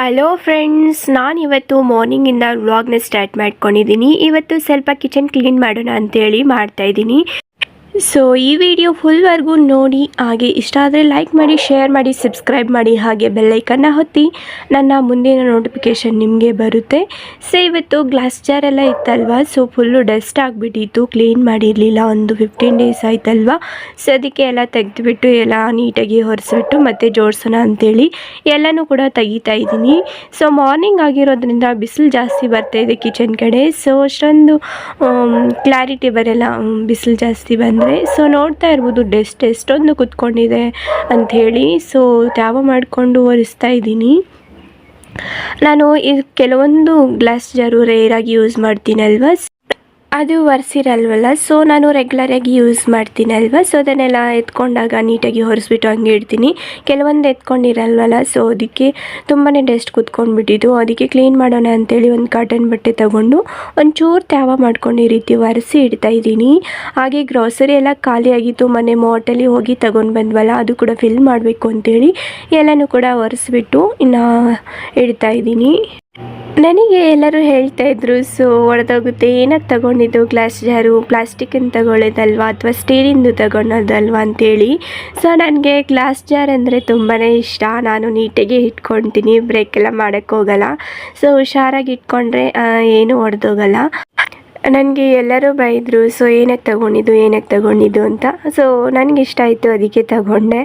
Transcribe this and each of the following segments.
Hello friends, ನಾನು ಇವತ್ತು ಮಾರ್ನಿಂಗಿಂದ ವ್ಲಾಗ್ನ ಸ್ಟಾರ್ಟ್ ಮಾಡ್ಕೊಂಡಿದ್ದೀನಿ. ಇವತ್ತು ಸ್ವಲ್ಪ ಕಿಚನ್ ಕ್ಲೀನ್ ಮಾಡೋಣ ಅಂತೇಳಿ ಮಾಡ್ತಾಯಿದ್ದೀನಿ. ಸೊ ಈ ವಿಡಿಯೋ ಫುಲ್ವರೆಗೂ ನೋಡಿ, ಹಾಗೆ ಇಷ್ಟ ಆದರೆ ಲೈಕ್ ಮಾಡಿ, ಶೇರ್ ಮಾಡಿ, ಸಬ್ಸ್ಕ್ರೈಬ್ ಮಾಡಿ, ಹಾಗೆ ಬೆಲ್ಲೈಕನ್ನ ಒತ್ತಿ ನನ್ನ ಮುಂದಿನ ನೋಟಿಫಿಕೇಷನ್ ನಿಮಗೆ ಬರುತ್ತೆ. ಸೊ ಇವತ್ತು ಗ್ಲಾಸ್ ಜಾರ್ ಎಲ್ಲ ಇತ್ತಲ್ವ, ಸೊ ಫುಲ್ಲು ಡಸ್ಟ್ ಆಗಿಬಿಟ್ಟಿತ್ತು, ಕ್ಲೀನ್ ಮಾಡಿರಲಿಲ್ಲ, ಒಂದು 15 ಡೇಸ್ ಆಯ್ತಲ್ವ. ಸೊ ಅದಕ್ಕೆ ಎಲ್ಲ ತೆಗೆದುಬಿಟ್ಟು ಎಲ್ಲ ನೀಟಾಗಿ ಒರೆಸ್ಬಿಟ್ಟು ಮತ್ತೆ ಜೋಡಿಸೋಣ ಅಂಥೇಳಿ ಎಲ್ಲನೂ ಕೂಡ ತೆಗಿತಾ ಇದ್ದೀನಿ. ಸೊ ಮಾರ್ನಿಂಗ್ ಆಗಿರೋದ್ರಿಂದ ಬಿಸಿಲು ಜಾಸ್ತಿ ಬರ್ತಾಯಿದೆ ಕಿಚನ್ ಕಡೆ, ಸೊ ಅಷ್ಟೊಂದು ಕ್ಲಾರಿಟಿ ಬರೋಲ್ಲ ಬಿಸಿಲು ಜಾಸ್ತಿ ಬಂದರೆ. ಸೊ ನೋಡ್ತಾ ಇರ್ಬೋದು ಡಸ್ಟ್ ಎಷ್ಟೊಂದು ಕುತ್ಕೊಂಡಿದೆ ಅಂಥೇಳಿ. ಸೊ ತ್ಯಾವ ಮಾಡಿಕೊಂಡು ಒರೆಸ್ತಾ ಇದ್ದೀನಿ. ನಾನು ಇದು ಕೆಲವೊಂದು ಗ್ಲಾಸ್ ಜಾರು ರೇರಾಗಿ ಯೂಸ್ ಮಾಡ್ತೀನಲ್ವ, ಅದು ಒರೆಸಿರಲ್ವಲ್ಲ, ಸೊ ನಾನು ರೆಗ್ಯುಲರಾಗಿ ಯೂಸ್ ಮಾಡ್ತೀನಲ್ವ, ಸೊ ಅದನ್ನೆಲ್ಲ ಎತ್ಕೊಂಡಾಗ ನೀಟಾಗಿ ಒರೆಸ್ಬಿಟ್ಟು ಹಂಗೆ ಇಡ್ತೀನಿ. ಕೆಲವೊಂದು ಎತ್ಕೊಂಡಿರಲ್ವಲ್ಲ, ಸೊ ಅದಕ್ಕೆ ತುಂಬಾ ಡಸ್ಟ್ ಕುತ್ಕೊಂಡ್ಬಿಟ್ಟಿದ್ದು, ಅದಕ್ಕೆ ಕ್ಲೀನ್ ಮಾಡೋಣ ಅಂತೇಳಿ ಒಂದು ಕಾಟನ್ ಬಟ್ಟೆ ತೊಗೊಂಡು ಒಂಚೂರು ತ್ಯಾವ ಮಾಡ್ಕೊಂಡು ಈ ರೀತಿ ಒರೆಸಿ ಇಡ್ತಾ ಇದ್ದೀನಿ. ಹಾಗೆ ಗ್ರಾಸರಿ ಎಲ್ಲ ಖಾಲಿಯಾಗಿತ್ತು, ಮನೆ ಮಾರ್ಟಲ್ಲಿ ಹೋಗಿ ತಗೊಂಡು ಬಂದ್ವಲ್ಲ, ಅದು ಕೂಡ ಫಿಲ್ ಮಾಡಬೇಕು ಅಂತೇಳಿ ಎಲ್ಲನೂ ಕೂಡ ಒರೆಸ್ಬಿಟ್ಟು ಇನ್ನು ಇಡ್ತಾ ಇದ್ದೀನಿ. ನನಗೆ ಎಲ್ಲರೂ ಹೇಳ್ತಾಯಿದ್ರು, ಸೊ ಒಡೆದೋಗುತ್ತೆ, ಏನಕ್ಕೆ ತಗೊಂಡಿದ್ದು ಗ್ಲಾಸ್ ಜಾರು, ಪ್ಲಾಸ್ಟಿಕ್ಕಿನ ತಗೊಳ್ಳೋದಲ್ವಾ ಅಥವಾ ಸ್ಟೀಲಿಂದು ತಗೊಳ್ಳೋದಲ್ವಾ ಅಂತೇಳಿ. ಸೊ ನನಗೆ ಗ್ಲಾಸ್ ಜಾರ್ ಅಂದರೆ ತುಂಬಾ ಇಷ್ಟ. ನಾನು ನೀಟಾಗಿ ಇಟ್ಕೊಳ್ತೀನಿ, ಬ್ರೇಕೆಲ್ಲ ಮಾಡೋಕ್ಕೋಗಲ್ಲ. ಸೊ ಹುಷಾರಾಗಿ ಇಟ್ಕೊಂಡ್ರೆ ಏನೂ ಒಡೆದೋಗಲ್ಲ. ನನಗೆ ಎಲ್ಲರೂ ಬೈದರು, ಸೊ ಏನಕ್ಕೆ ತಗೊಂಡಿದ್ದು ಅಂತ. ಸೊ ನನಗೆ ಇಷ್ಟ ಆಯಿತು, ಅದಕ್ಕೆ ತಗೊಂಡೆ.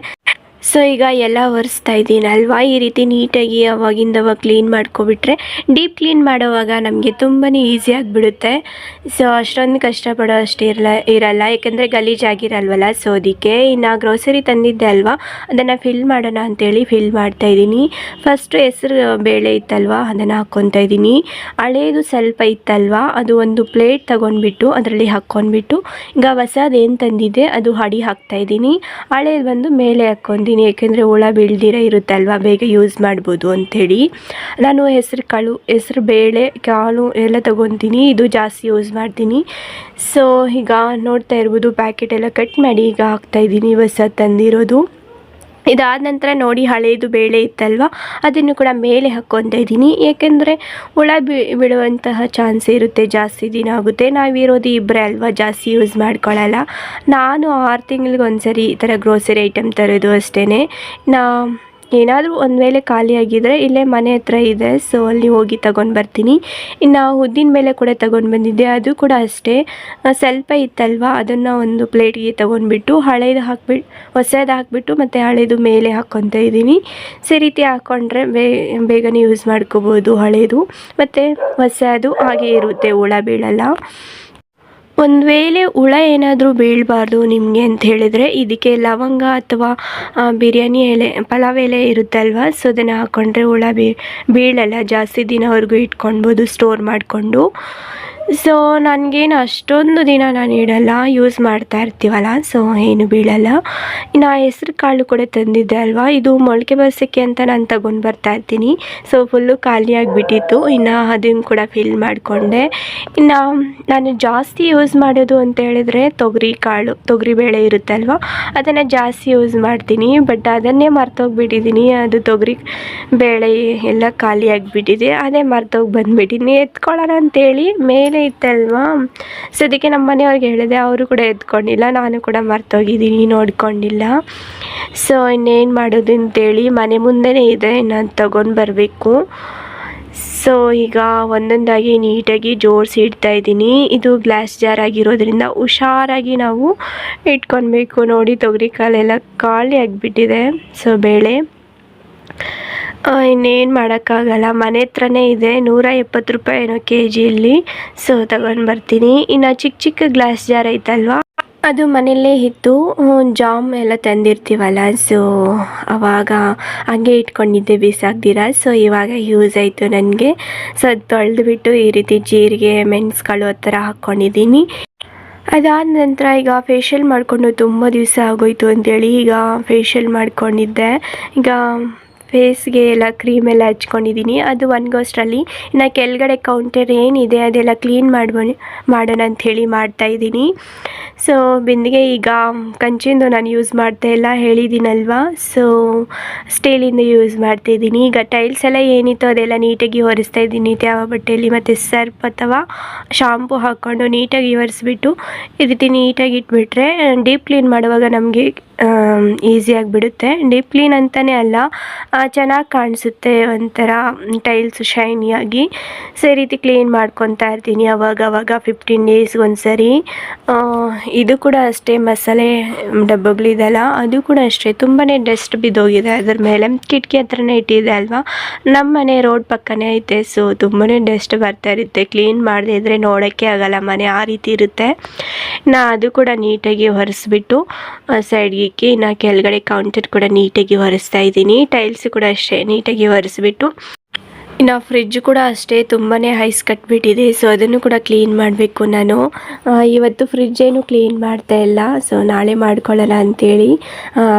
ಸೊ ಈಗ ಎಲ್ಲ ಒರೆಸ್ತಾ ಇದ್ದೀನಲ್ವ, ಈ ರೀತಿ ನೀಟಾಗಿ ಅವಾಗಿಂದವಾಗ ಕ್ಲೀನ್ ಮಾಡ್ಕೊಬಿಟ್ರೆ ಡೀಪ್ ಕ್ಲೀನ್ ಮಾಡೋವಾಗ ನಮಗೆ ತುಂಬಾ ಈಸಿ ಆಗಿಬಿಡುತ್ತೆ. ಸೊ ಅಷ್ಟೊಂದು ಕಷ್ಟಪಡೋ ಅಷ್ಟೇ ಇರಲ್ಲ, ಯಾಕೆಂದರೆ ಗಲೀಜಾಗಿರಲ್ವಲ್ಲ. ಸೊ ಅದಕ್ಕೆ ಇನ್ನು ಗ್ರೋಸರಿ ತಂದಿದ್ದೆ ಅಲ್ವಾ, ಅದನ್ನು ಫಿಲ್ ಮಾಡೋಣ ಅಂತೇಳಿ ಫಿಲ್ ಮಾಡ್ತಾಯಿದ್ದೀನಿ. ಫಸ್ಟು ಹೆಸರು ಬೇಳೆ ಇತ್ತಲ್ವ, ಅದನ್ನು ಹಾಕ್ಕೊತಾ ಇದ್ದೀನಿ. ಹಳೇದು ಸ್ವಲ್ಪ ಇತ್ತಲ್ವ, ಅದು ಒಂದು ಪ್ಲೇಟ್ ತೊಗೊಂಡ್ಬಿಟ್ಟು ಅದರಲ್ಲಿ ಹಾಕ್ಕೊಂಡ್ಬಿಟ್ಟು ಈಗ ಹೊಸದೇನು ತಂದಿದ್ದೆ ಅದು ಅಡಿ ಹಾಕ್ತಾಯಿದ್ದೀನಿ. ಹಳೇದು ಬಂದು ಮೇಲೆ ಹಾಕ್ಕೊಂಡು, ಏಕೆಂದರೆ ಹುಳ ಬೀಳ್ದಿರ ಇರುತ್ತಲ್ವ, ಬೇಗ ಯೂಸ್ ಮಾಡ್ಬೋದು ಅಂಥೇಳಿ. ನಾನು ಹೆಸರು ಬೇಳೆ ಕಾಳು ಎಲ್ಲ ತೊಗೊತೀನಿ, ಇದು ಜಾಸ್ತಿ ಯೂಸ್ ಮಾಡ್ತೀನಿ. ಸೊ ಈಗ ನೋಡ್ತಾ ಇರ್ಬೋದು ಪ್ಯಾಕೆಟ್ ಎಲ್ಲ ಕಟ್ ಮಾಡಿ ಈಗ ಹಾಕ್ತಾಯಿದ್ದೀನಿ ಹೊಸ ತಂದಿರೋದು. ಇದಾದ ನಂತರ ನೋಡಿ ಹಳೇದು ಬೇಳೆ ಇತ್ತಲ್ವ, ಅದನ್ನು ಕೂಡ ಮೇಲೆ ಹಾಕ್ಕೊತಾ ಇದ್ದೀನಿ, ಏಕೆಂದರೆ ಹುಳ ಬಿಡುವಂತಹ ಚಾನ್ಸ್ ಇರುತ್ತೆ, ಜಾಸ್ತಿ ದಿನ ಆಗುತ್ತೆ. ನಾವಿರೋದು ಇಬ್ಬರೇ ಅಲ್ವಾ, ಜಾಸ್ತಿ ಯೂಸ್ ಮಾಡ್ಕೊಳ್ಳಲ್ಲ. ನಾನು 6 ತಿಂಗಳಿಗೆ ಒಂದ್ಸರಿ ಈ ಥರ ಗ್ರೋಸರಿ ಐಟಮ್ ತರೋದು ಅಷ್ಟೇ. ಏನಾದರೂ ಒಂದು ವೇಳೆ ಖಾಲಿಯಾಗಿದ್ದರೆ ಇಲ್ಲೇ ಮನೆ ಹತ್ರ ಇದೆ, ಸೊ ಅಲ್ಲಿ ಹೋಗಿ ತಗೊಂಡು ಬರ್ತೀನಿ. ಇನ್ನು ಉದ್ದಿನ ಬೇಳೆ ಕೂಡ ತಗೊಂಡು ಬಂದಿದ್ದೆ, ಅದು ಕೂಡ ಅಷ್ಟೇ ಸ್ವಲ್ಪ ಇತ್ತಲ್ವ, ಅದನ್ನು ಒಂದು ಪ್ಲೇಟ್ಗೆ ತೊಗೊಂಡ್ಬಿಟ್ಟು ಹೊಸದು ಹಾಕಿಬಿಟ್ಟು ಮತ್ತು ಹಳೇದು ಮೇಲೆ ಹಾಕ್ಕೊತಾ ಇದ್ದೀನಿ. ಸೊ ಈ ರೀತಿ ಹಾಕ್ಕೊಂಡ್ರೆ ಬೇಗನೆ ಯೂಸ್ ಮಾಡ್ಕೋಬೋದು. ಹಳೇದು ಮತ್ತು ಹೊಸದು ಹಾಗೆ ಇರುತ್ತೆ, ಹುಳ ಬೀಳಲ್ಲ. ಒಂದು ವೇಳೆ ಹುಳ ಏನಾದರೂ ಬೀಳಬಾರ್ದು ನಿಮಗೆ ಅಂತ ಹೇಳಿದರೆ ಇದಕ್ಕೆ ಲವಂಗ ಅಥವಾ ಬಿರಿಯಾನಿ ಎಲೆ, ಪಲಾವ್ ಎಲೆ ಇರುತ್ತಲ್ವ, ಸೊ ಅದನ್ನು ಹಾಕ್ಕೊಂಡ್ರೆ ಹುಳ ಬೀಳಲ್ಲ, ಜಾಸ್ತಿ ದಿನವರೆಗೂ ಇಟ್ಕೊಳ್ಬೋದು ಸ್ಟೋರ್ ಮಾಡಿಕೊಂಡು. ಸೊ ನನಗೇನು ಅಷ್ಟೊಂದು ದಿನ ನಾನು ಇಡಲ್ಲ, ಯೂಸ್ ಮಾಡ್ತಾ ಇರ್ತೀವಲ್ಲ, ಸೊ ಏನು ಬೀಳಲ್ಲ. ಇನ್ನು ಹೆಸ್ರು ಕಾಳು ಕೂಡ ತಂದಿದ್ದೆ ಅಲ್ವಾ, ಇದು ಮೊಳಕೆ ಬರ್ಸೋಕ್ಕೆ ಅಂತ ನಾನು ತಗೊಂಡು ಬರ್ತಾ ಇರ್ತೀನಿ. ಸೊ ಫುಲ್ಲು ಖಾಲಿಯಾಗಿಬಿಟ್ಟಿತ್ತು, ಇನ್ನು ಅದನ್ನು ಕೂಡ ಫಿಲ್ ಮಾಡಿಕೊಂಡೆ. ಇನ್ನು ನಾನು ಜಾಸ್ತಿ ಯೂಸ್ ಮಾಡೋದು ಅಂತ ಹೇಳಿದರೆ ತೊಗರಿಬೇಳೆ ಇರುತ್ತಲ್ವ, ಅದನ್ನು ಜಾಸ್ತಿ ಯೂಸ್ ಮಾಡ್ತೀನಿ. ಬಟ್ ಅದನ್ನೇ ಮರ್ತೋಗ್ಬಿಟ್ಟಿದ್ದೀನಿ, ಅದು ತೊಗರಿ ಬೇಳೆ ಎಲ್ಲ ಖಾಲಿಯಾಗಿಬಿಟ್ಟಿದೆ, ಅದೇ ಮರ್ತೋಗಿ ಬಂದುಬಿಟ್ಟಿನಿ. ಎತ್ಕೊಳ್ಳೋಣ ಅಂತೇಳಿ ಮೇಲೆ ಇತ್ತಲ್ವಾ, ಸೊ ಅದಕ್ಕೆ ನಮ್ಮ ಮನೆಯವ್ರಿಗೆ ಹೇಳಿದೆ, ಅವರು ಕೂಡ ಎತ್ಕೊಂಡಿಲ್ಲ, ನಾನು ಕೂಡ ಮರ್ತೋಗಿದ್ದೀನಿ, ನೋಡ್ಕೊಂಡಿಲ್ಲ. ಸೊ ಇನ್ನೇನು ಮಾಡೋದು ಅಂತೇಳಿ ಮನೆ ಮುಂದೆನೇ ಇದೆ, ನಾನು ತಗೊಂಡು ಬರಬೇಕು. ಸೊ ಈಗ ಒಂದೊಂದಾಗಿ ನೀಟಾಗಿ ಜೋಡಿಸಿ ಇಡ್ತಾ ಇದ್ದೀನಿ. ಇದು ಗ್ಲಾಸ್ ಜಾರ್ ಆಗಿರೋದ್ರಿಂದ ಹುಷಾರಾಗಿ ನಾವು ಇಟ್ಕೊಳ್ಬೇಕು. ನೋಡಿ ತೊಗರಿ ಕಾಳೆಲ್ಲ ಖಾಲಿ ಆಗಿಬಿಟ್ಟಿದೆ, ಸೊ ಬೇಳೆ ಇನ್ನೇನು ಮಾಡೋಕ್ಕಾಗಲ್ಲ, ಮನೆ ಹತ್ರನೇ ಇದೆ, 170 ರೂಪಾಯಿ ಏನೋ KGಯಲ್ಲಿ. ಸೊ ತಗೊಂಡು ಬರ್ತೀನಿ. ಇನ್ನು ಚಿಕ್ಕ ಗ್ಲಾಸ್ ಜಾರ್ ಐತಲ್ವ, ಅದು ಮನೆಯಲ್ಲೇ ಇತ್ತು, ಜಾಮ್ ಎಲ್ಲ ತಂದಿರ್ತೀವಲ್ಲ, ಸೊ ಆವಾಗ ಹಂಗೆ ಇಟ್ಕೊಂಡಿದ್ದೆ ಬಿಸಾಕ್ದಿರ. ಸೊ ಇವಾಗ ಯೂಸ್ ಆಯಿತು ನನಗೆ. ಸೊ ಅದು ತೊಳೆದ್ಬಿಟ್ಟು ಈ ರೀತಿ ಜೀರಿಗೆ, ಮೆಣಸುಕಾಳು ಆ ಥರ ಹಾಕ್ಕೊಂಡಿದ್ದೀನಿ. ಅದಾದ ನಂತರ ಈಗ ಫೇಶಿಯಲ್ ಮಾಡಿಕೊಂಡು ತುಂಬ ದಿವಸ ಆಗೋಯ್ತು ಅಂಥೇಳಿ ಈಗ ಫೇಶಿಯಲ್ ಮಾಡ್ಕೊಂಡಿದ್ದೆ. ಈಗ ಫೇಸ್ಗೆ ಎಲ್ಲ ಕ್ರೀಮೆಲ್ಲ ಹಚ್ಕೊಂಡಿದ್ದೀನಿ, ಅದು ಒಣಗೋಷ್ಟರಲ್ಲಿ ಇನ್ನು ಕೆಳಗಡೆ ಕೌಂಟರ್ ಏನಿದೆ ಅದೆಲ್ಲ ಕ್ಲೀನ್ ಮಾಡೋಣ ಅಂಥೇಳಿ ಮಾಡ್ತಾಯಿದ್ದೀನಿ. ಸೊ ಬಿಂದಿಗೆ ಈಗ ಕಂಚಿಂದು ನಾನು ಯೂಸ್ ಮಾಡ್ತಾ ಇಲ್ಲ ಹೇಳಿದ್ದೀನಲ್ವ, ಸೊ ಸ್ಟೀಲಿಂದ ಯೂಸ್ ಮಾಡ್ತಾಯಿದ್ದೀನಿ. ಈಗ ಟೈಲ್ಸ್ ಎಲ್ಲ ಏನಿತ್ತು ಅದೆಲ್ಲ ನೀಟಾಗಿ ಒರೆಸ್ತಾ ಇದ್ದೀನಿ ಯಾವ ಬಟ್ಟೆಯಲ್ಲಿ, ಮತ್ತು ಸರ್ಪ್ ಅಥವಾ ಶಾಂಪು ಹಾಕ್ಕೊಂಡು ನೀಟಾಗಿ ಒರೆಸ್ಬಿಟ್ಟು ಈ ರೀತಿ ನೀಟಾಗಿ ಇಟ್ಬಿಟ್ರೆ ಡೀಪ್ ಕ್ಲೀನ್ ಮಾಡುವಾಗ ನಮಗೆ ಈಸಿಯಾಗಿ ಬಿಡುತ್ತೆ. ಡೀಪ್ ಕ್ಲೀನ್ ಅಂತಲೇ ಅಲ್ಲ, ಚೆನ್ನಾಗಿ ಕಾಣಿಸುತ್ತೆ ಒಂಥರ ಟೈಲ್ಸ್ ಶೈನಿಯಾಗಿ. ಸೊ ಈ ರೀತಿ ಕ್ಲೀನ್ ಮಾಡ್ಕೊತಾ ಇರ್ತೀನಿ ಅವಾಗ 15 ಡೇಸ್ಗೆ ಒಂದ್ಸರಿ. ಇದು ಕೂಡ ಅಷ್ಟೇ, ಮಸಾಲೆ ಡಬ್ಬಗಳಿದೆಲ್ಲ ಅದು ಕೂಡ ಅಷ್ಟೇ ತುಂಬಾ ಡಸ್ಟ್ ಬಿದ್ದೋಗಿದೆ ಅದರ ಮೇಲೆ. ಕಿಟಕಿ ಹತ್ರನೇ ಇಟ್ಟಿದೆ ಅಲ್ವಾ, ನಮ್ಮ ಮನೆ ರೋಡ್ ಪಕ್ಕನೇ ಐತೆ, ಸೊ ತುಂಬಾ ಡಸ್ಟ್ ಬರ್ತಾ ಇರುತ್ತೆ. ಕ್ಲೀನ್ ಮಾಡದೇ ಇದ್ದರೆ ನೋಡೋಕ್ಕೆ ಆಗಲ್ಲ ಮನೆ, ಆ ರೀತಿ ಇರುತ್ತೆ. ಅದು ಕೂಡ ನೀಟಾಗಿ ಒರೆಸ್ಬಿಟ್ಟು ಸೈಡ್ಗೆ ಇಕ್ಕಿ ಇನ್ನು ಕೆಳಗಡೆ ಕೌಂಟರ್ ಕೂಡ ನೀಟಾಗಿ ಒರೆಸ್ತಾ ಇದ್ದೀನಿ. ಟೈಲ್ಸ್ ಕೂಡ ಅಷ್ಟೇ ನೀಟಾಗಿ ಒರೆಸ್ಬಿಟ್ಟು, ಇನ್ನು ಫ್ರಿಜ್ ಕೂಡ ಅಷ್ಟೇ ತುಂಬಾ ಐಸ್ ಕಟ್ಬಿಟ್ಟಿದೆ, ಸೊ ಅದನ್ನು ಕೂಡ ಕ್ಲೀನ್ ಮಾಡಬೇಕು ನಾನು. ಇವತ್ತು ಫ್ರಿಜ್ ಏನು ಕ್ಲೀನ್ ಮಾಡ್ತಾ ಇಲ್ಲ, ಸೊ ನಾಳೆ ಮಾಡ್ಕೊಳ್ಳೋಣ ಅಂಥೇಳಿ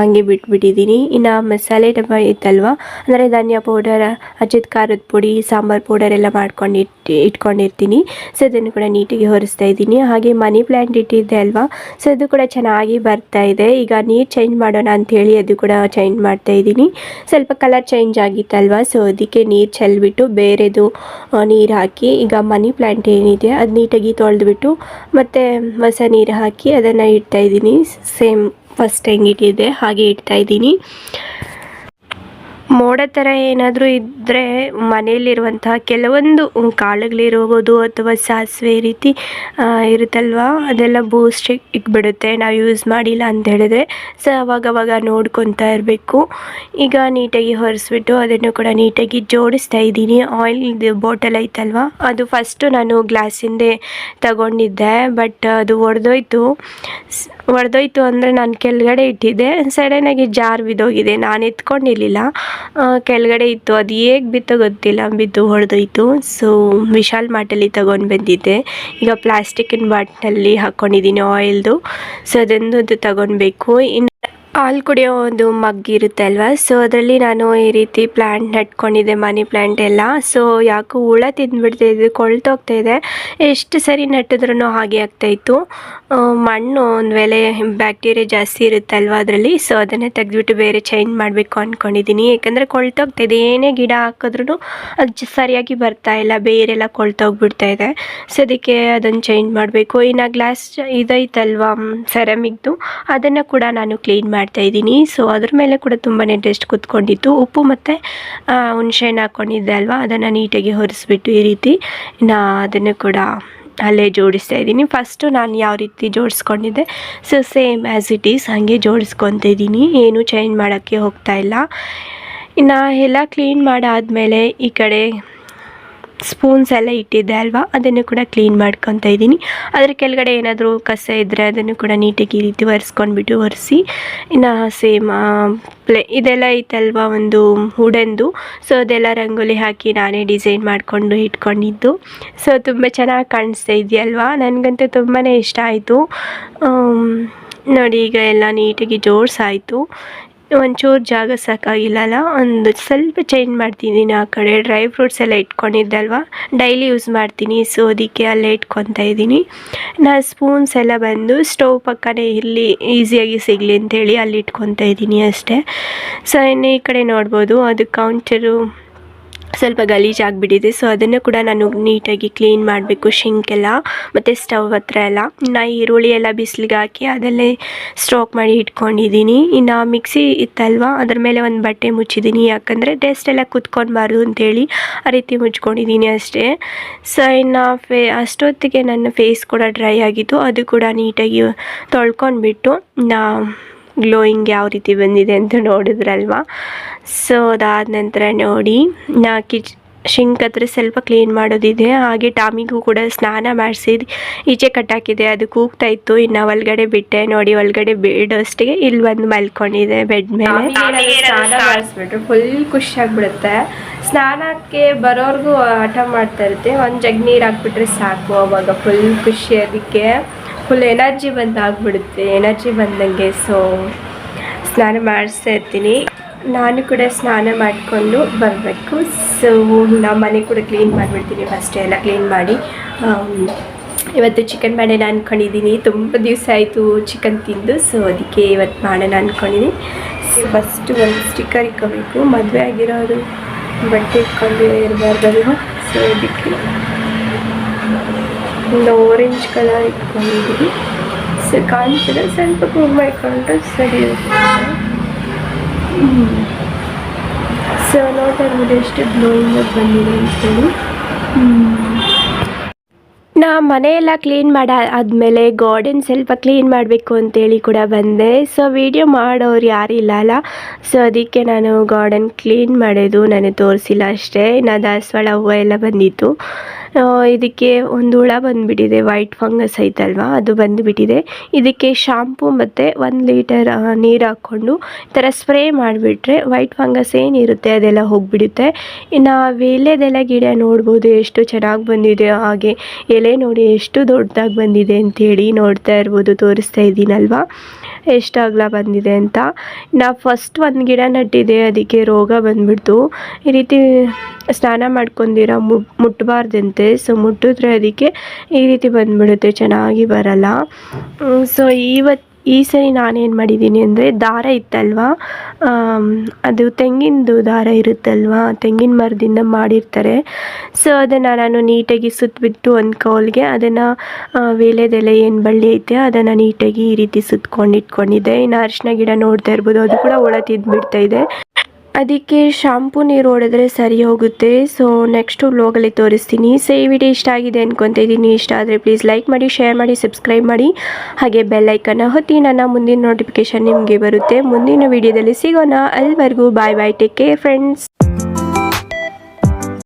ಹಂಗೆ ಬಿಟ್ಬಿಟ್ಟಿದ್ದೀನಿ. ಇನ್ನು ಮಸಾಲೆ ಡಬ್ಬ ಇತ್ತಲ್ವ, ಅಂದರೆ ಧನಿಯಾ ಪೌಡರ್, ಅಜ್ಜಿದ ಖಾರದ ಪುಡಿ, ಸಾಂಬಾರು ಪೌಡರ್ ಎಲ್ಲ ಮಾಡ್ಕೊಂಡು ಇಟ್ಕೊಂಡಿರ್ತೀನಿ. ಸೊ ಅದನ್ನು ಕೂಡ ನೀಟಾಗಿ ಒರೆಸ್ತಾ ಇದ್ದೀನಿ. ಹಾಗೆ ಮನಿ ಪ್ಲ್ಯಾಂಟ್ ಇಟ್ಟಿದ್ದೆ ಅಲ್ವಾ, ಸೊ ಅದು ಕೂಡ ಚೆನ್ನಾಗಿ ಬರ್ತಾ ಇದೆ. ಈಗ ನೀರು ಚೇಂಜ್ ಮಾಡೋಣ ಅಂಥೇಳಿ ಅದು ಕೂಡ ಚೇಂಜ್ ಮಾಡ್ತಾ ಇದ್ದೀನಿ. ಸ್ವಲ್ಪ ಕಲರ್ ಚೇಂಜ್ ಆಗಿತ್ತಲ್ವ, ಸೊ ಅದಕ್ಕೆ ನೀರು ಚೆಲ್ಬಿಟ್ಟು ಬೇರೆದು ನೀರು ಹಾಕಿ ಈಗ ಮನಿ ಪ್ಲ್ಯಾಂಟ್ ಏನಿದೆ ಅದು ನೀಟಾಗಿ ತೊಳೆದ್ಬಿಟ್ಟು ಮತ್ತು ಹೊಸ ನೀರು ಹಾಕಿ ಅದನ್ನು ಇಡ್ತಾಯಿದ್ದೀನಿ. ಸೇಮ್ ಫಸ್ಟ್ ಹೆಂಗೆ ಇಟ್ಟಿದ್ದೆ ಹಾಗೆ ಇಡ್ತಾಯಿದ್ದೀನಿ. ಮೋಡ ಥರ ಏನಾದರೂ ಇದ್ದರೆ ಮನೆಯಲ್ಲಿರುವಂತಹ ಕೆಲವೊಂದು ಕಾಳುಗಳಿರ್ಬೋದು ಅಥವಾ ಸಾಸಿವೆ ರೀತಿ ಇರುತ್ತಲ್ವ, ಅದೆಲ್ಲ ಬೂಸ್ಟ್ ಇಕ್ಬಿಡುತ್ತೆ ನಾವು ಯೂಸ್ ಮಾಡಿಲ್ಲ ಅಂತ ಹೇಳಿದ್ರೆ. ಸೊ ಅವಾಗವಾಗ ನೋಡ್ಕೊತಾ ಇರಬೇಕು. ಈಗ ನೀಟಾಗಿ ಒರೆಸ್ಬಿಟ್ಟು ಅದನ್ನು ಕೂಡ ನೀಟಾಗಿ ಜೋಡಿಸ್ತಾ ಇದ್ದೀನಿ. ಆಯಿಲ್ ಬಾಟಲ್ ಐತಲ್ವ, ಅದು ಫಸ್ಟು ನಾನು ಗ್ಲಾಸಿಂದೇ ತಗೊಂಡಿದ್ದೆ, ಬಟ್ ಅದು ಒಡೆದೋಯ್ತು ಅಂದರೆ ನಾನು ಕೆಳಗಡೆ ಇಟ್ಟಿದ್ದೆ, ಸಡನ್ನಾಗಿ ಜಾರ್ ಬಿದ್ದೋಗಿದೆ. ನಾನು ಎತ್ಕೊಂಡಿರಲಿಲ್ಲ, ಕೆಳಗಡೆ ಇತ್ತು, ಅದು ಹೇಗೆ ಬಿತ್ತೋ ಗೊತ್ತಿಲ್ಲ, ಬಿದ್ದು ಹೊಡೆದೋಯ್ತು. ಸೊ ವಿಶಾಲ್ ಮಾರ್ಟಲ್ಲಿ ತಗೊಂಡು ಬಂದಿದ್ದೆ. ಈಗ ಪ್ಲಾಸ್ಟಿಕ್ಕಿನ ಬಾಟ್ಲಲ್ಲಿ ಹಾಕ್ಕೊಂಡಿದ್ದೀನಿ ಆಯಿಲ್ದು, ಸೊ ಅದೊಂದು ತಗೊಳ್ಬೇಕು. ಇನ್ನು ಹಾಲು ಕುಡಿಯೋ ಒಂದು ಮಗ್ ಇರುತ್ತೆ ಅಲ್ವಾ, ಸೊ ಅದರಲ್ಲಿ ನಾನು ಈ ರೀತಿ ಪ್ಲ್ಯಾಂಟ್ ನೆಟ್ಕೊಂಡಿದ್ದೆ, ಮನಿ ಪ್ಲ್ಯಾಂಟ್ ಎಲ್ಲ. ಸೊ ಯಾಕೋ ಹುಳ ತಿಂದುಬಿಡ್ತಾಯಿದೆ, ಕೊಳ್ತೋಗ್ತಾ ಇದೆ. ಎಷ್ಟು ಸರಿ ನೆಟ್ಟಿದ್ರೂ ಹಾಗೆ ಆಗ್ತಾಯಿತ್ತು. ಮಣ್ಣು ಒಂದು ವೇಳೆ ಬ್ಯಾಕ್ಟೀರಿಯಾ ಜಾಸ್ತಿ ಇರುತ್ತಲ್ವ ಅದರಲ್ಲಿ, ಸೊ ಅದನ್ನೇ ತೆಗೆದುಬಿಟ್ಟು ಬೇರೆ ಚೇಂಜ್ ಮಾಡಬೇಕು ಅಂದ್ಕೊಂಡಿದ್ದೀನಿ. ಯಾಕಂದರೆ ಕೊಳ್ತೋಗ್ತಾಯಿದೆ, ಏನೇ ಗಿಡ ಹಾಕಿದ್ರೂ ಅದು ಸರಿಯಾಗಿ ಬರ್ತಾಯಿಲ್ಲ, ಬೇರೆಲ್ಲ ಕೊಳ್ತೋಗ್ಬಿಡ್ತಾ ಇದೆ. ಸೊ ಅದಕ್ಕೆ ಅದನ್ನು ಚೇಂಜ್ ಮಾಡಬೇಕು. ಇನ್ನು ಗ್ಲಾಸ್ ಇದೈತಲ್ವ ಸೆರಾಮಿಕ್ದು, ಅದನ್ನು ಕೂಡ ನಾನು ಕ್ಲೀನ್ ಮಾಡ್ತಾಯಿದ್ದೀನಿ. ಸೊ ಅದ್ರ ಮೇಲೆ ಕೂಡ ತುಂಬಾ ಡಸ್ಟ್ ಕೂತ್ಕೊಂಡಿತ್ತು. ಉಪ್ಪು ಮತ್ತು ಹುಣಸೆಹಣ್ಣು ಹಾಕ್ಕೊಂಡಿದ್ದೆ ಅಲ್ವಾ, ಅದನ್ನು ನೀಟಾಗಿ ಒರೆಸ್ಬಿಟ್ಟು ಈ ರೀತಿ ಅದನ್ನು ಕೂಡ ಅಲ್ಲೇ ಜೋಡಿಸ್ತಾ ಇದ್ದೀನಿ. ಫಸ್ಟು ನಾನು ಯಾವ ರೀತಿ ಜೋಡಿಸ್ಕೊಂಡಿದ್ದೆ, so same as it is ಹಾಗೆ ಜೋಡಿಸ್ಕೊತಾ ಇದ್ದೀನಿ, ಏನೂ ಚೇಂಜ್ ಮಾಡೋಕ್ಕೆ ಹೋಗ್ತಾ ಇಲ್ಲ. ಇನ್ನು ಎಲ್ಲ ಕ್ಲೀನ್ ಮಾಡಾದಮೇಲೆ ಈ ಕಡೆ ಸ್ಪೂನ್ಸ್ ಎಲ್ಲ ಇಟ್ಟಿದ್ದೆ ಅಲ್ವಾ, ಅದನ್ನು ಕೂಡ ಕ್ಲೀನ್ ಮಾಡ್ಕೊತಾ ಇದ್ದೀನಿ. ಅದರ ಕೆಳಗಡೆ ಏನಾದರೂ ಕಸ ಇದ್ದರೆ ಅದನ್ನು ಕೂಡ ನೀಟಾಗಿ ಈ ರೀತಿ ಒರೆಸಿ. ಇನ್ನು ಸೇಮ್ ಇದೆಲ್ಲ ಐತಲ್ವ ಒಂದು ವುಡನ್ದು, ಸೊ ಅದೆಲ್ಲ ರಂಗೋಲಿ ಹಾಕಿ ನಾನೇ ಡಿಸೈನ್ ಮಾಡಿಕೊಂಡು ಇಟ್ಕೊಂಡಿದ್ದು. ಸೊ ತುಂಬ ಚೆನ್ನಾಗಿ ಕಾಣಿಸ್ತಾ ಇದೆಯಲ್ವಾ, ನನಗಂತೂ ತುಂಬಾ ಇಷ್ಟ ಆಯಿತು. ನೋಡಿ ಈಗ ಎಲ್ಲ ನೀಟಾಗಿ ಜೋಡಿಸಾಯಿತು. ಒಂಚೂರು ಜಾಗ ಸಾಕಾಗಿಲ್ಲಲ್ಲ, ಒಂದು ಸ್ವಲ್ಪ ಚೇಂಜ್ ಮಾಡ್ತಿದ್ದೀನಿ. ಆ ಕಡೆ ಡ್ರೈ ಫ್ರೂಟ್ಸ್ ಎಲ್ಲ ಇಟ್ಕೊಂಡಿದ್ದೆ ಅಲ್ವಾ, ಡೈಲಿ ಯೂಸ್ ಮಾಡ್ತೀನಿ, ಸೊ ಅದಕ್ಕೆ ಅಲ್ಲೇ ಇಟ್ಕೊತಾ ಇದ್ದೀನಿ. ಸ್ಪೂನ್ಸ್ ಎಲ್ಲ ಬಂದು ಸ್ಟವ್ ಪಕ್ಕನೇ ಇರಲಿ, ಈಸಿಯಾಗಿ ಸಿಗಲಿ ಅಂತೇಳಿ ಅಲ್ಲಿ ಇಟ್ಕೊತಾ ಇದ್ದೀನಿ ಅಷ್ಟೇ. ಸೊ ಇನ್ನು ಈ ಕಡೆ ನೋಡ್ಬೋದು, ಅದು ಕೌಂಟರು ಸ್ವಲ್ಪ ಗಲೀಜಾಗಿಬಿಟ್ಟಿದೆ. ಸೊ ಅದನ್ನು ಕೂಡ ನಾನು ನೀಟಾಗಿ ಕ್ಲೀನ್ ಮಾಡಬೇಕು, ಶಿಂಕೆಲ್ಲ ಮತ್ತು ಸ್ಟವ್ ಹತ್ರ ಎಲ್ಲ. ಇನ್ನು ಈರುಳ್ಳಿ ಎಲ್ಲ ಬಿಸಿಲಿಗೆ ಹಾಕಿ ಅದಲ್ಲೇ ಸ್ಟಾಕ್ ಮಾಡಿ ಇಟ್ಕೊಂಡಿದ್ದೀನಿ. ಇನ್ನು ಮಿಕ್ಸಿ ಇತ್ತಲ್ವ, ಅದ್ರ ಮೇಲೆ ಒಂದು ಬಟ್ಟೆ ಮುಚ್ಚಿದ್ದೀನಿ, ಯಾಕಂದರೆ ಡಸ್ಟ್ ಎಲ್ಲ ಕುತ್ಕೊಳ್ಬಾರ್ದು ಅಂತೇಳಿ ಆ ರೀತಿ ಮುಚ್ಕೊಂಡಿದ್ದೀನಿ ಅಷ್ಟೇ. ಸೊ ಇನ್ನು ಅಷ್ಟೊತ್ತಿಗೆ ನನ್ನ ಫೇಸ್ ಕೂಡ ಡ್ರೈ ಆಗಿತ್ತು, ಅದು ಕೂಡ ನೀಟಾಗಿ ತೊಳ್ಕೊಂಡ್ಬಿಟ್ಟು ಗ್ಲೋಯಿಂಗ್ ಯಾವ ರೀತಿ ಬಂದಿದೆ ಅಂತ ನೋಡಿದ್ರಲ್ವ. ಸೊ ಅದಾದ ನಂತರ ನೋಡಿ ಶಿಂಕ್ ಹತ್ರ ಸ್ವಲ್ಪ ಕ್ಲೀನ್ ಮಾಡೋದಿದೆ. ಹಾಗೆ ಟಾಮಿಗೂ ಕೂಡ ಸ್ನಾನ ಮಾಡಿಸಿ ಈಚೆ ಕಟ್ಟಾಕಿದೆ, ಅದು ಕೂಗ್ತಾ ಇತ್ತು. ಇನ್ನು ಒಳಗಡೆ ಬಿಟ್ಟೆ, ನೋಡಿ ಒಳಗಡೆ ಬಿಡೋಷ್ಟಿಗೆ ಇಲ್ಲಿ ಬಂದು ಮಲ್ಕೊಂಡಿದೆ ಬೆಡ್ ಮೇಲೆ. ಸ್ನಾನ ಮಾಡಿಸ್ಬಿಟ್ರೆ ಫುಲ್ ಖುಷಿಯಾಗಿಬಿಡುತ್ತೆ. ಸ್ನಾನಕ್ಕೆ ಬರೋರ್ಗೂ ಹಠ ಮಾಡ್ತಾ ಇರುತ್ತೆ, ಒಂದು ಜಗ್ ನೀರು ಹಾಕ್ಬಿಟ್ರೆ ಸಾಕು, ಅವಾಗ ಫುಲ್ ಖುಷಿ, ಅದಕ್ಕೆ ಫುಲ್ ಎನರ್ಜಿ ಬಂದಂಗೆ. ಸೊ ಸ್ನಾನ ಮಾಡಿಸ್ತಾ ಇರ್ತೀನಿ. ನಾನು ಕೂಡ ಸ್ನಾನ ಮಾಡಿಕೊಂಡು ಬರಬೇಕು. ಸೊ ನಮ್ಮ ಮನೆ ಕೂಡ ಕ್ಲೀನ್ ಮಾಡಿಬಿಡ್ತೀನಿ ಫಸ್ಟೇ, ಎಲ್ಲ ಕ್ಲೀನ್ ಮಾಡಿ. ಇವತ್ತು ಚಿಕನ್ ಮಾಡೋಣ ಅಂದ್ಕೊಂಡಿದ್ದೀನಿ. ತುಂಬ ದಿವಸ ಆಯಿತು ಚಿಕನ್ ತಿಂದು, ಸೊ ಅದಕ್ಕೆ ಇವತ್ತು ಮಾಡೋಣ ಅಂದ್ಕೊಂಡಿದ್ದೀನಿ. ಫಸ್ಟು ಒಂದು ಸ್ಟಿಕ್ಕರ್ ಇಟ್ಕೋಬೇಕು. ಮದುವೆ ಆಗಿರೋರು ಬಟ್ಟೆ ಇಟ್ಕೊಂಡು ಇರಬಾರ್ದಲ್ವ, ಸೊ ಅದಕ್ಕೆ ಒಂದು ಆರೆಂಜ್ ಕಲರ್ ಇಟ್ಕೊಂಡಿದ್ದೀನಿ. ಸೊ ಕಾಣ್ತದೆ, ಸ್ವಲ್ಪ ಕುಂಕುಮ ಇಟ್ಕೊಂಡ್ರೆ ಸರಿ ಇರುತ್ತೆ. ಸೊ ನೋಡ್ತಾ ಇರ್ಬೋದು ಎಷ್ಟು ಗ್ಲೋಯಿಂಗ್ ಬಂದಿದೆ ಅಂತೇಳಿ. ನಾ ಮನೆಯೆಲ್ಲ ಕ್ಲೀನ್ ಆದಮೇಲೆ ಗಾರ್ಡನ್ ಸ್ವಲ್ಪ ಕ್ಲೀನ್ ಮಾಡಬೇಕು ಅಂತೇಳಿ ಕೂಡ ಬಂದೆ. ಸೊ ವಿಡಿಯೋ ಮಾಡೋರು ಯಾರೂ ಇಲ್ಲ ಅಲ್ಲ, ಸೊ ಅದಕ್ಕೆ ನಾನು ಗಾರ್ಡನ್ ಕ್ಲೀನ್ ಮಾಡೋದು ನನಗೆ ತೋರಿಸಿಲ್ಲ ಅಷ್ಟೇ. ದಾಸವಾಳ ಹೂವು ಎಲ್ಲ ಬಂದಿತ್ತು. ಇದಕ್ಕೆ ಒಂದು ಹುಳ ಬಂದುಬಿಟ್ಟಿದೆ, ವೈಟ್ ಫಂಗಸ್ ಐತಲ್ವ ಅದು ಬಂದುಬಿಟ್ಟಿದೆ. ಇದಕ್ಕೆ ಶಾಂಪು ಮತ್ತು 1 ಲೀಟರ್ ನೀರು ಹಾಕ್ಕೊಂಡು ಈ ಥರ ಸ್ಪ್ರೇ ಮಾಡಿಬಿಟ್ರೆ ವೈಟ್ ಫಂಗಸ್ ಏನಿರುತ್ತೆ ಅದೆಲ್ಲ ಹೋಗಿಬಿಡುತ್ತೆ. ಇನ್ನು ವೀಳ್ಯದೆಲೆ ಗಿಡ ನೋಡ್ಬೋದು ಎಷ್ಟು ಚೆನ್ನಾಗಿ ಬಂದಿದೆ. ಹಾಗೆ ಎಲೆ ನೋಡಿ ಎಷ್ಟು ದೊಡ್ಡದಾಗಿ ಬಂದಿದೆ ಅಂಥೇಳಿ ನೋಡ್ತಾ ಇರ್ಬೋದು, ತೋರಿಸ್ತಾ ಇದ್ದೀನಲ್ವ ಎಷ್ಟು ಅಗಲ ಬಂದಿದೆ ಅಂತ. ನಾವು ಫಸ್ಟ್ ಒಂದು ಗಿಡ ನಟ್ಟಿದೆ, ಅದಕ್ಕೆ ರೋಗ ಬಂದುಬಿಡ್ತು. ಈ ರೀತಿ ಸ್ನಾನ ಮಾಡ್ಕೊಂಡಿರೋ ಮುಟ್ಟಬಾರ್ದಂತೆ. ಸೊ ಮುಟ್ಟಿದ್ರೆ ಅದಕ್ಕೆ ಈ ರೀತಿ ಬಂದುಬಿಡುತ್ತೆ, ಚೆನ್ನಾಗಿ ಬರಲ್ಲ. ಸೊ ಈ ಸರಿ ನಾನೇನು ಮಾಡಿದ್ದೀನಿ ಅಂದರೆ, ದಾರ ಇತ್ತಲ್ವ, ಅದು ತೆಂಗಿನದು ದಾರ ಇರುತ್ತಲ್ವ, ತೆಂಗಿನ ಮರದಿಂದ ಮಾಡಿರ್ತಾರೆ. ಸೊ ಅದನ್ನು ನಾನು ನೀಟಾಗಿ ಸುತ್ತಬಿಟ್ಟು ಒಂದು ಕೌಲ್ಗೆ ಅದನ್ನು ವೀಳ್ಯದೆಲೆ ಏನು ಬಳ್ಳಿ ಐತೆ ಅದನ್ನು ನೀಟಾಗಿ ಈ ರೀತಿ ಸುತ್ಕೊಂಡು ಇಟ್ಕೊಂಡಿದ್ದೆ. ಇನ್ನು ಅರಿಶಿನ ಗಿಡ ನೋಡ್ತಾ ಇರ್ಬೋದು, ಅದು ಕೂಡ ಹುಳ ತಿಂದ್ಬಿಡ್ತಾ ಇದೆ. ಅದಕ್ಕೆ ಶಾಂಪು ನೀರು ಹೊಡೆದ್ರೆ ಸರಿ ಹೋಗುತ್ತೆ. ಸೊ ನೆಕ್ಸ್ಟು ವ್ಲಾಗಲ್ಲಿ ತೋರಿಸ್ತೀನಿ. ಸೊ ಈ ವಿಡಿಯೋ ಇಷ್ಟ ಆಗಿದೆ ಅನ್ಕೊತಾ ಇದ್ದೀನಿ. ಇಷ್ಟ ಆದರೆ ಪ್ಲೀಸ್ ಲೈಕ್ ಮಾಡಿ, ಶೇರ್ ಮಾಡಿ, ಸಬ್ಸ್ಕ್ರೈಬ್ ಮಾಡಿ, ಹಾಗೆ ಬೆಲ್ ಐಕನ್ನ ಒತ್ತಿ. ನನ್ನ ಮುಂದಿನ ನೋಟಿಫಿಕೇಷನ್ ನಿಮಗೆ ಬರುತ್ತೆ. ಮುಂದಿನ ವಿಡಿಯೋದಲ್ಲಿ ಸಿಗೋಣ. ಅಲ್ಲಿವರೆಗೂ ಬಾಯ್ ಬಾಯ್, ಟೇಕ್ ಕೇರ್ ಫ್ರೆಂಡ್ಸ್.